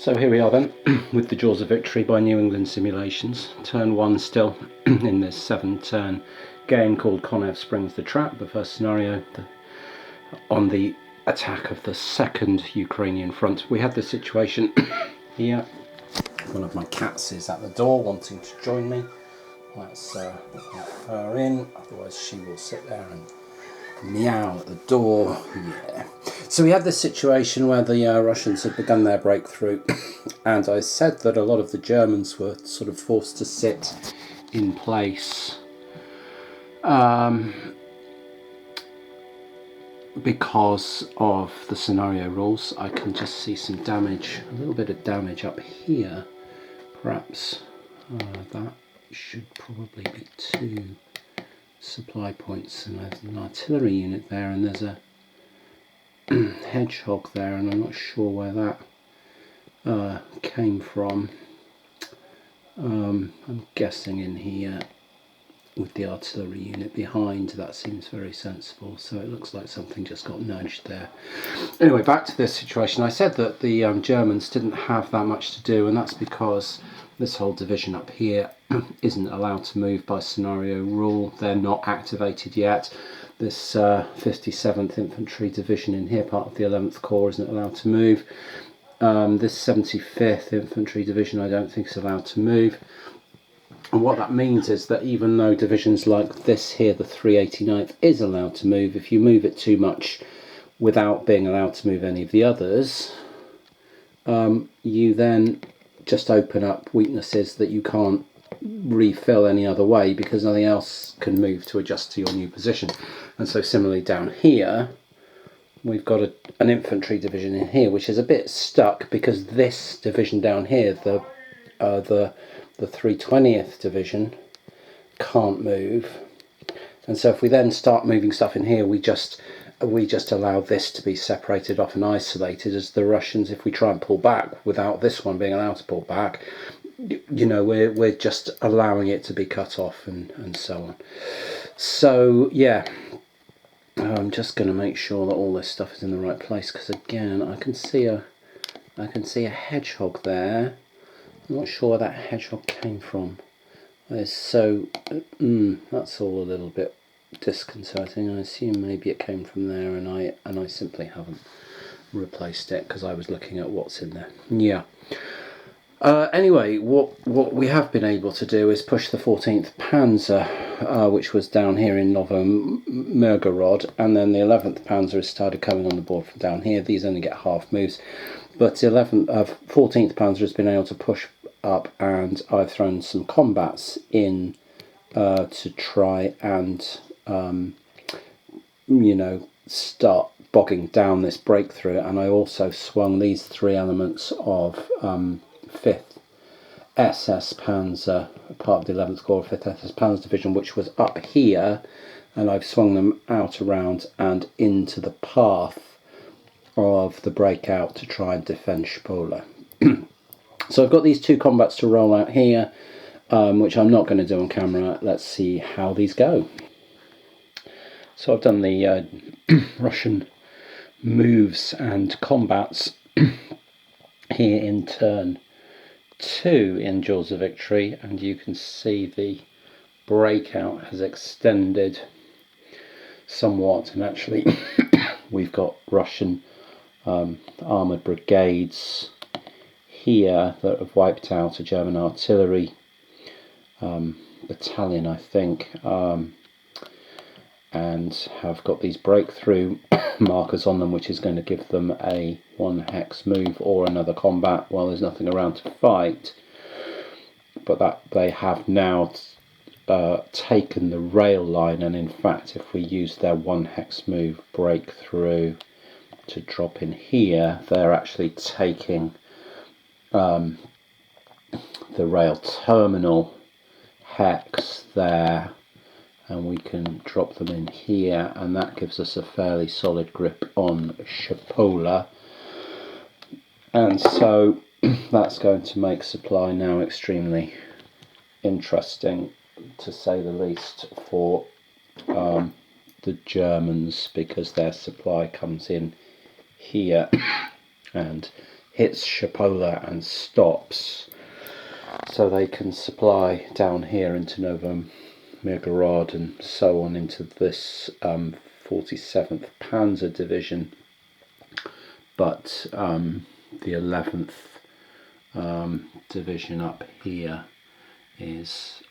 So here we are then, with the Jaws of Victory by New England Simulations. Turn 1 still in this 7-turn game called Konev Springs the Trap. The first scenario on the attack of the second Ukrainian front. We had this situation here. One of my cats is at the door wanting to join me. Let's let her in, otherwise she will sit there and meow at the door. Yeah. So we had this situation where the Russians had begun their breakthrough, and I said that a lot of the Germans were sort of forced to sit in place because of the scenario rules. I can just see some damage, a little bit of damage up here. Perhaps that should probably be 2 supply points, and there's an artillery unit there, and there's a hedgehog there, and I'm not sure where that came from. I'm guessing in here with the artillery unit behind. That seems very sensible, so it looks like something just got nudged there. Anyway, back to this situation. I said that the Germans didn't have that much to do, and that's because this whole division up here isn't allowed to move by scenario rule. They're not activated yet. This 57th Infantry Division in here, part of the 11th Corps, isn't allowed to move. This 75th Infantry Division I don't think is allowed to move. And what that means is that even though divisions like this here, the 389th, is allowed to move, if you move it too much without being allowed to move any of the others, you then just open up weaknesses that you can't refill any other way, because nothing else can move to adjust to your new position. And so similarly down here, we've got an infantry division in here which is a bit stuck, because this division down here, the 320th division, can't move. And so if we then start moving stuff in here, we just allow this to be separated off and isolated, as the Russians, if we try and pull back without this one being allowed to pull back, you know, we're just allowing it to be cut off, and so on. So yeah, I'm just going to make sure that all this stuff is in the right place, because again I can see a hedgehog there. I'm not sure where that hedgehog came from. So that's all a little bit disconcerting. I assume maybe it came from there, and I simply haven't replaced it because I was looking at what's in there. Yeah. Anyway, what we have been able to do is push the 14th Panzer, which was down here in Novomirgorod, and then the 11th Panzer has started coming on the board from down here. These only get half moves, but 14th Panzer has been able to push up, and I've thrown some combats in to try and you know, start bogging down this breakthrough. And I also swung these 3 elements of 5th SS Panzer, part of the 11th Corps, 5th SS Panzer Division, which was up here, and I've swung them out around and into the path of the breakout to try and defend Spola. So I've got these 2 combats to roll out here, which I'm not going to do on camera. Let's see how these go. So I've done the Russian moves and combats here in turn 2 in Jaws of Victory, and you can see the breakout has extended somewhat, and actually we've got Russian armoured brigades here that have wiped out a German artillery battalion, I think, and have got these breakthrough markers on them, which is going to give them a 1 hex move or another combat while there's nothing around to fight. But that they have now taken the rail line, and in fact if we use their 1 hex move breakthrough to drop in here, they're actually taking the rail terminal hex there, and we can drop them in here, and that gives us a fairly solid grip on Spola. And so that's going to make supply now extremely interesting, to say the least, for the Germans, because their supply comes in here and hits Shapola and stops, so they can supply down here into Nova Mirgorod and so on into this 47th Panzer Division. But the 11th Division up here is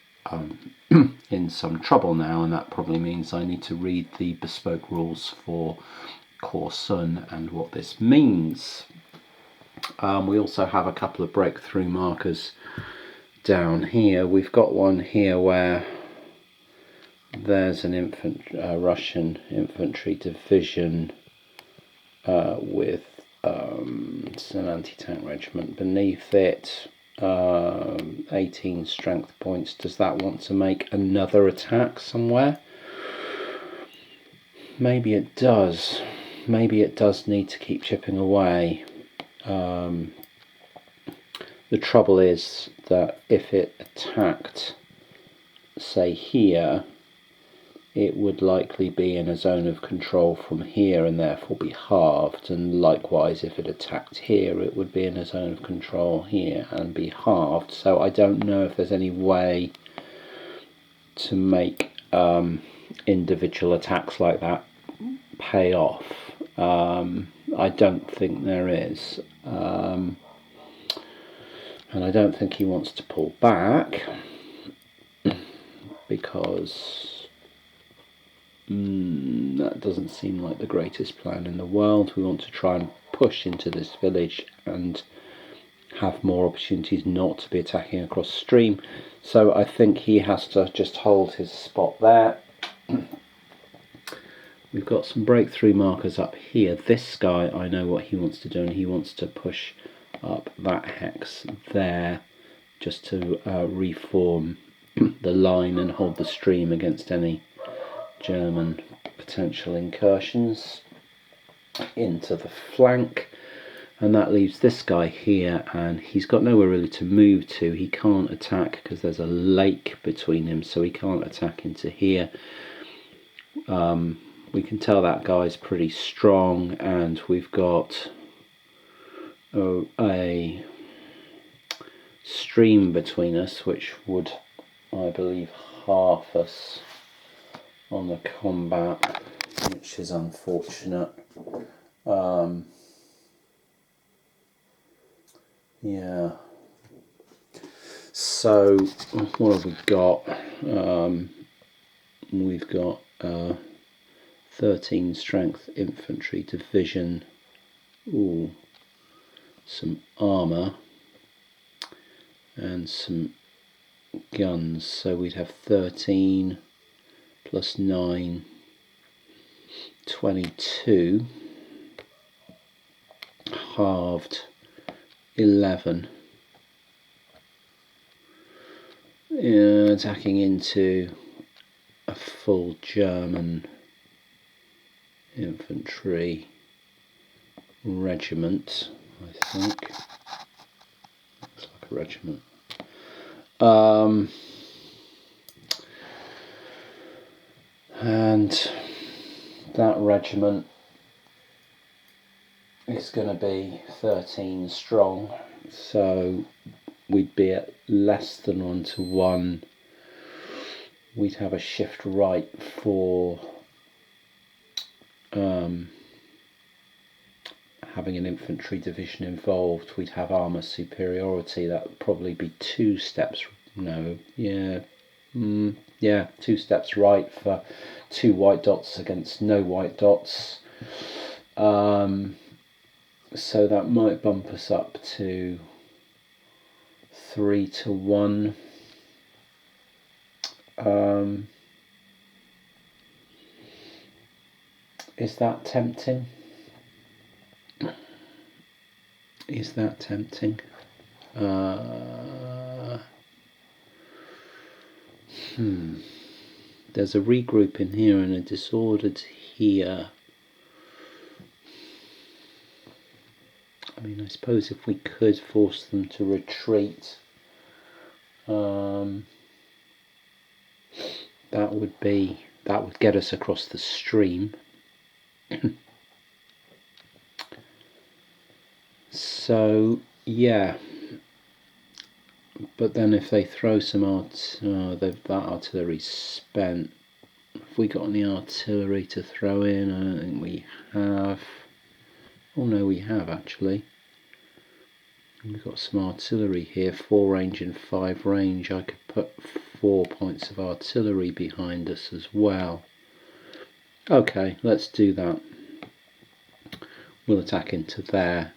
in some trouble now, and that probably means I need to read the bespoke rules for Korsun and what this means. We also have a couple of breakthrough markers down here. We've got one here where there's an Russian infantry division with it's an anti-tank regiment beneath it, 18 strength points. Does that want to make another attack somewhere? Maybe it does. Maybe it does need to keep chipping away. The trouble is that if it attacked, say here, it would likely be in a zone of control from here and therefore be halved, and likewise if it attacked here it would be in a zone of control here and be halved. So I don't know if there's any way to make individual attacks like that pay off. I don't think there is, and I don't think he wants to pull back because that doesn't seem like the greatest plan in the world. We want to try and push into this village and have more opportunities not to be attacking across stream. So I think he has to just hold his spot there. We've got some breakthrough markers up here. This guy, I know what he wants to do, and he wants to push up that hex there just to reform the line and hold the stream against any German potential incursions into the flank. And that leaves this guy here, and he's got nowhere really to move to. He can't attack because there's a lake between him, so he can't attack into here. We can tell that guy's pretty strong, and we've got a stream between us which would, I believe, half us on the combat, which is unfortunate. Yeah. So what have we got? We've got 13 strength infantry division. Ooh, some armour and some guns. So we'd have 13 plus 9, 22, halved 11, attacking into a full German infantry regiment, I think. Looks like a regiment. And that regiment is going to be 13 strong, so we'd be at less than 1-to-1. We'd have a shift right for having an infantry division involved. We'd have armour superiority. That would probably be 2 steps. No, yeah. 2 steps right for 2 white dots against no white dots. So that might bump us up to 3-to-1. Is that tempting? Is that tempting? There's a regroup in here and a disordered here. I mean, I suppose if we could force them to retreat, that would get us across the stream. So yeah, but then if they throw some that artillery's spent. Have we got any artillery to throw in? I don't think we have. Oh no, we have actually. We've got some artillery here, 4 range and 5 range. I could put 4 points of artillery behind us as well. Okay, let's do that. We'll attack into there.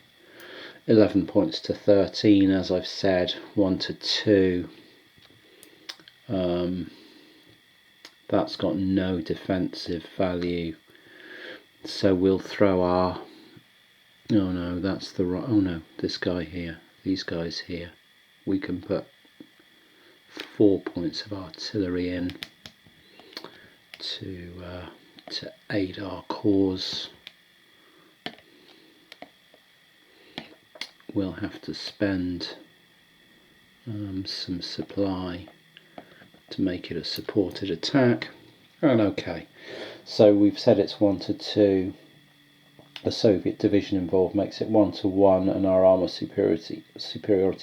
11 points to 13, as I've said, 1 to 2. That's got no defensive value. So we'll throw our... Oh no, that's the right... Oh no, this guy here. These guys here. We can put 4 points of artillery in to aid our cause. We'll have to spend some supply to make it a supported attack. And okay, so we've said it's 1 to 2. The Soviet division involved makes it 1 to 1, and our armour superiority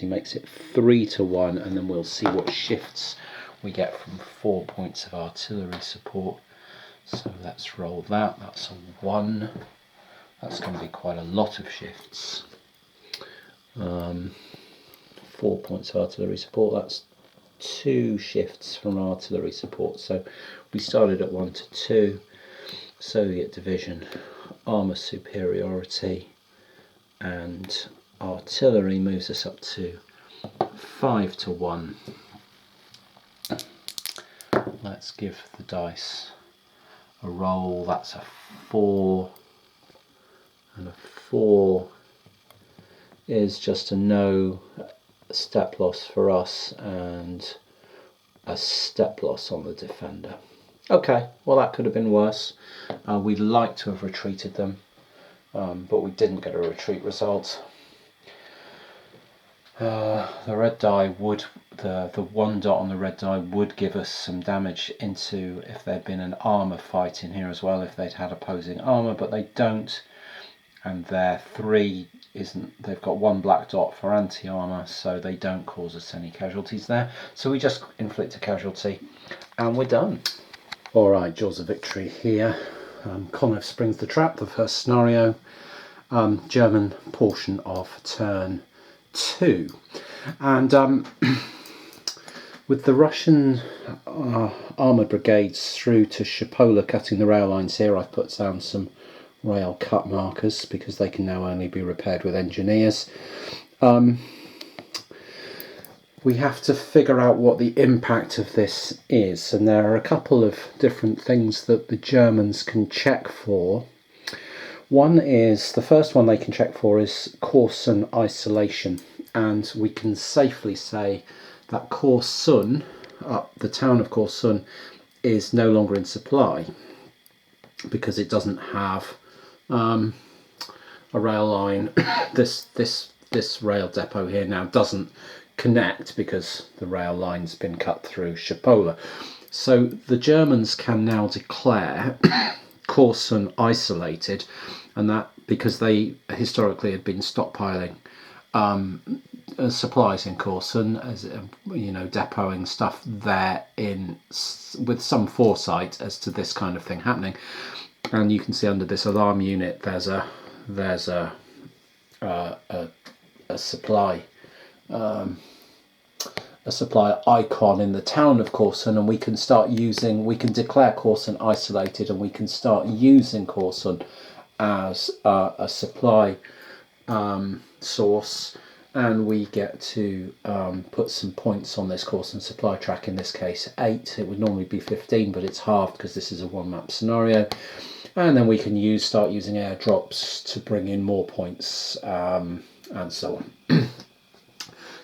makes it 3 to 1, and then we'll see what shifts we get from 4 points of artillery support. So let's roll that. That's a 1. That's going to be quite a lot of shifts. 4 points of artillery support, that's 2 shifts from artillery support. So we started at 1 to 2. Soviet division, armour superiority, and artillery moves us up to 5 to 1. Let's give the dice a roll. That's a 4, and a 4 is just a no step loss for us and a step loss on the defender. Okay, well that could have been worse. We'd like to have retreated them, but we didn't get a retreat result. The red die would, the 1 dot on the red die would give us some damage into if there'd been an armour fight in here as well, if they'd had opposing armour, but they don't. And their 3 isn't, they've got 1 black dot for anti-armour, so they don't cause us any casualties there. So we just inflict a casualty and we're done. Alright, Jaws of Victory here. Konev springs the trap, the first scenario. German portion of turn 2. And with the Russian armoured brigades through to Shapola cutting the rail lines here, I've put down some rail cut markers because they can now only be repaired with engineers. We have to figure out what the impact of this is, and there are a couple of different things that the Germans can check for. One is, the first one they can check for is Korsun isolation, and we can safely say that Korsun, the town of Korsun, is no longer in supply because it doesn't have a rail line. This rail depot here now doesn't connect because the rail line's been cut through Shapola. So the Germans can now declare Korsun isolated, and that because they historically had been stockpiling supplies in Korsun, as you know, depoting stuff there in with some foresight as to this kind of thing happening. And you can see under this alarm unit there's a supply icon in the town of Korsun, and we can declare Korsun isolated, and we can start using Korsun as a supply source, and we get to put some points on this Korsun supply track, in this case 8. It would normally be 15, but it's halved because this is a 1 map scenario. And then we can start using airdrops to bring in more points, and so on.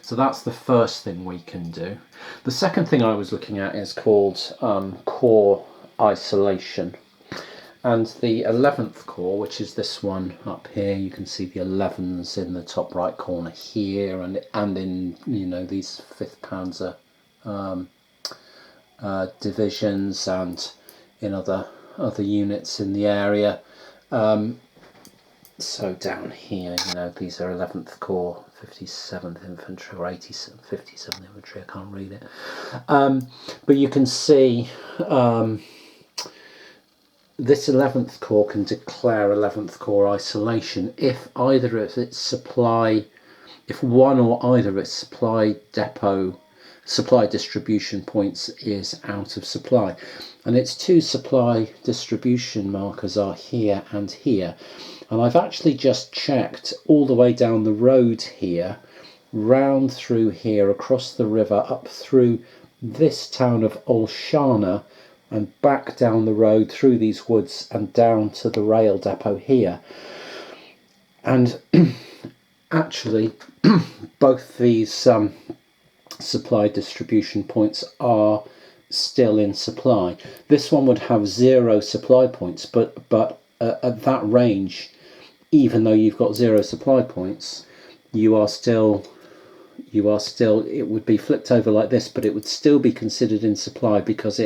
So that's the first thing we can do. The second thing I was looking at is called core isolation. And the 11th corps, which is this one up here, you can see the 11s in the top right corner here, and in, you know, these 5th Panzer divisions, and in other units in the area. So down here, you know, these are 11th Corps, 57th Infantry, or 57th Infantry, I can't read it. But you can see this 11th Corps can declare 11th Corps isolation if either of its supply, if one or either of its supply distribution points is out of supply. And its two supply distribution markers are here and here. And I've actually just checked all the way down the road here, round through here, across the river, up through this town of Olshana, and back down the road through these woods and down to the rail depot here. And actually, both these supply distribution points are still in supply. This one would have 0 supply points, but at that range, even though you've got 0 supply points, you are still, it would be flipped over like this, but it would still be considered in supply, because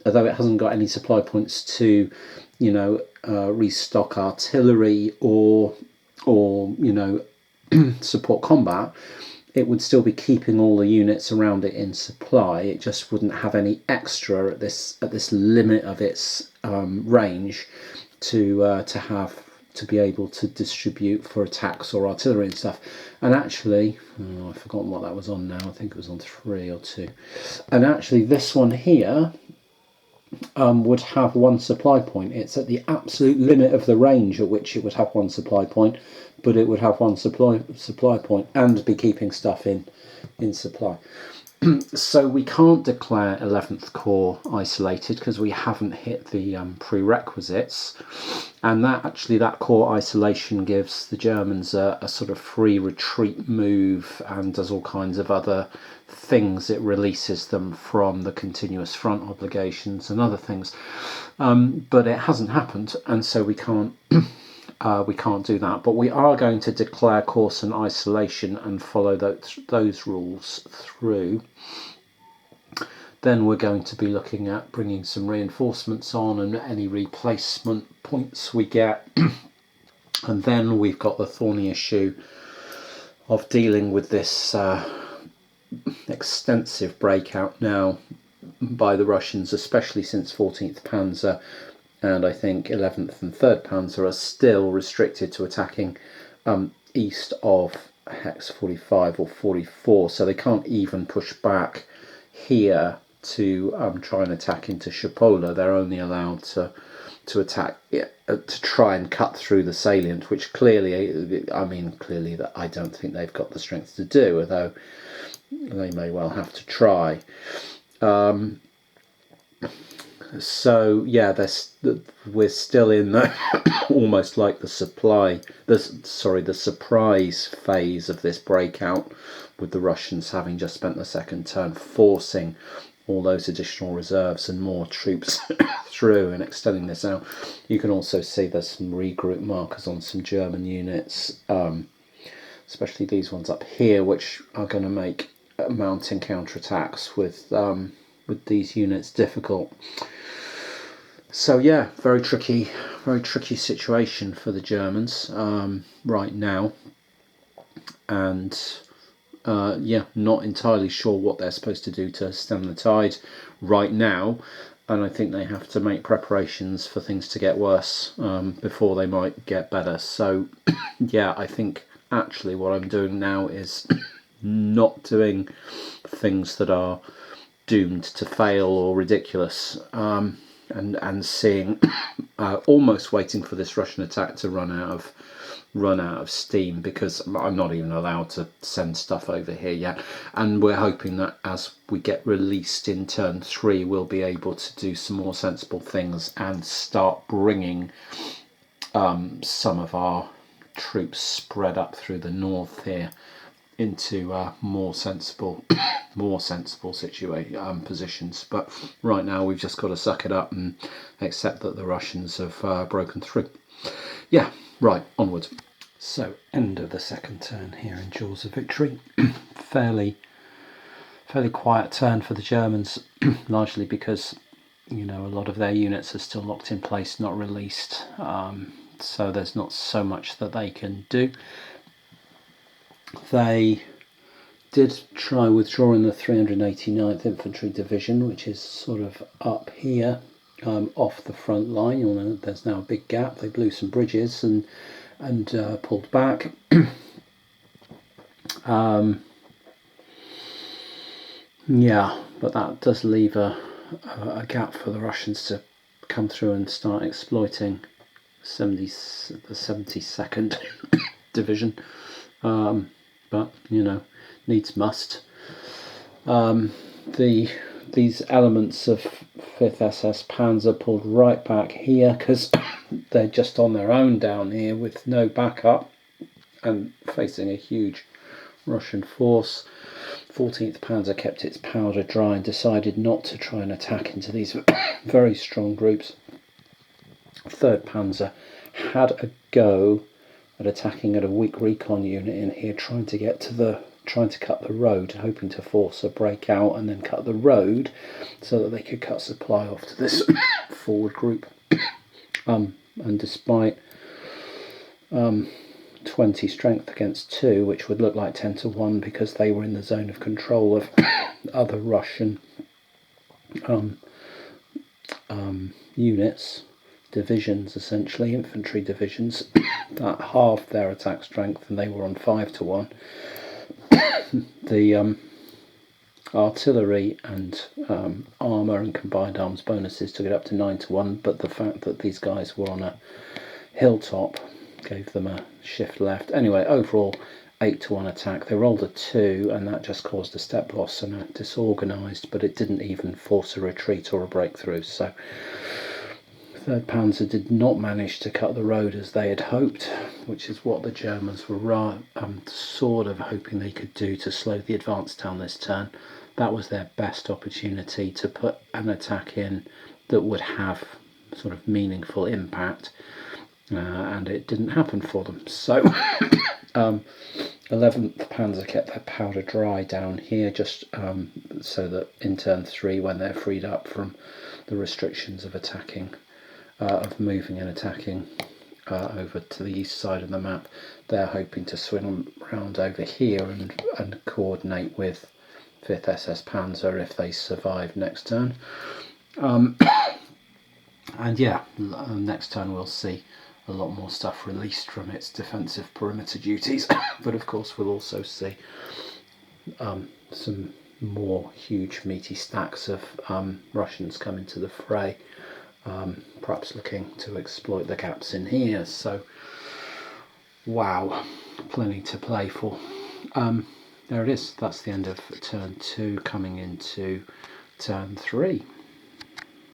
although it hasn't got any supply points to, you know, restock artillery or you know, support combat, it would still be keeping all the units around it in supply. It just wouldn't have any extra at this limit of its range to be able to distribute for attacks or artillery and stuff. And actually, I've forgotten what that was on now. I think it was on 3 or 2. And actually, this one here would have 1 supply point. It's at the absolute limit of the range at which it would have 1 supply point, but it would have 1 supply point and be keeping stuff in supply. So we can't declare 11th Corps isolated because we haven't hit the prerequisites, and that Corps isolation gives the Germans a sort of free retreat move and does all kinds of other things. It releases them from the continuous front obligations and other things, but it hasn't happened, and so we can't do that. But we are going to declare course and isolation and follow those rules through. Then we're going to be looking at bringing some reinforcements on and any replacement points we get. And then we've got the thorny issue of dealing with this extensive breakout now by the Russians, especially since 14th Panzer and I think 11th and 3rd Panzer are still restricted to attacking east of Hex 45 or 44, so they can't even push back here to try and attack into Shapola. They're only allowed to attack, to try and cut through the salient, which clearly that I don't think they've got the strength to do, although they may well have to try. So yeah, we're still in the almost like the surprise phase of this breakout, with the Russians having just spent the second turn forcing all those additional reserves and more troops through and extending this out. You can also see there's some regroup markers on some German units, especially these ones up here, which are going to make mounting counterattacks with these units difficult. So yeah, very tricky situation for the Germans right now, and not entirely sure what they're supposed to do to stem the tide right now, and I think they have to make preparations for things to get worse before they might get better. So yeah, I think actually what I'm doing now is not doing things that are doomed to fail or ridiculous, and seeing almost waiting for this Russian attack to run out of steam, because I'm not even allowed to send stuff over here yet, and we're hoping that as we get released in turn 3 we'll be able to do some more sensible things and start bringing some of our troops spread up through the north here into more sensible positions. But right now we've just got to suck it up and accept that the Russians have broken through. Yeah, right, onwards. So end of the second turn here in Jaws of Victory. fairly quiet turn for the Germans, largely because, you know, a lot of their units are still locked in place, not released. so there's not so much that they can do. They did try withdrawing the 389th Infantry Division, which is sort of up here, off the front line. You'll know there's now a big gap. They blew some bridges and pulled back. Yeah, but that does leave a gap for the Russians to come through and start exploiting the 72nd Division. But you know, needs must. These elements of 5th SS Panzer pulled right back here because they're just on their own down here with no backup and facing a huge Russian force. 14th Panzer kept its powder dry and decided not to try and attack into these very strong groups. 3rd Panzer had a go at attacking at a weak recon unit in here, trying to cut the road, hoping to force a breakout and then cut the road so that they could cut supply off to this forward group. And despite 20 strength against 2, which would look like 10 to 1 because they were in the zone of control of other Russian units, divisions, essentially infantry divisions, that halved their attack strength and they were on 5 to 1. The artillery and armour and combined arms bonuses took it up to 9 to 1, but the fact that these guys were on a hilltop gave them a shift left. Anyway, overall 8 to 1 attack. They rolled a 2 and that just caused a step loss and a disorganised, but it didn't even force a retreat or a breakthrough. So 3rd Panzer did not manage to cut the road as they had hoped, which is what the Germans were sort of hoping they could do to slow the advance down this turn. That was their best opportunity to put an attack in that would have sort of meaningful impact. And it didn't happen for them. So 11th Panzer kept their powder dry down here, just so that in turn 3, when they're freed up from the restrictions of attacking, of moving and attacking over to the east side of the map, they're hoping to swing around over here and coordinate with 5th SS Panzer if they survive next turn. And yeah, next turn we'll see a lot more stuff released from its defensive perimeter duties, but of course we'll also see some more huge meaty stacks of Russians come into the fray, perhaps looking to exploit the gaps in here. So wow, plenty to play for. There it is, that's the end of turn 2, coming into turn 3.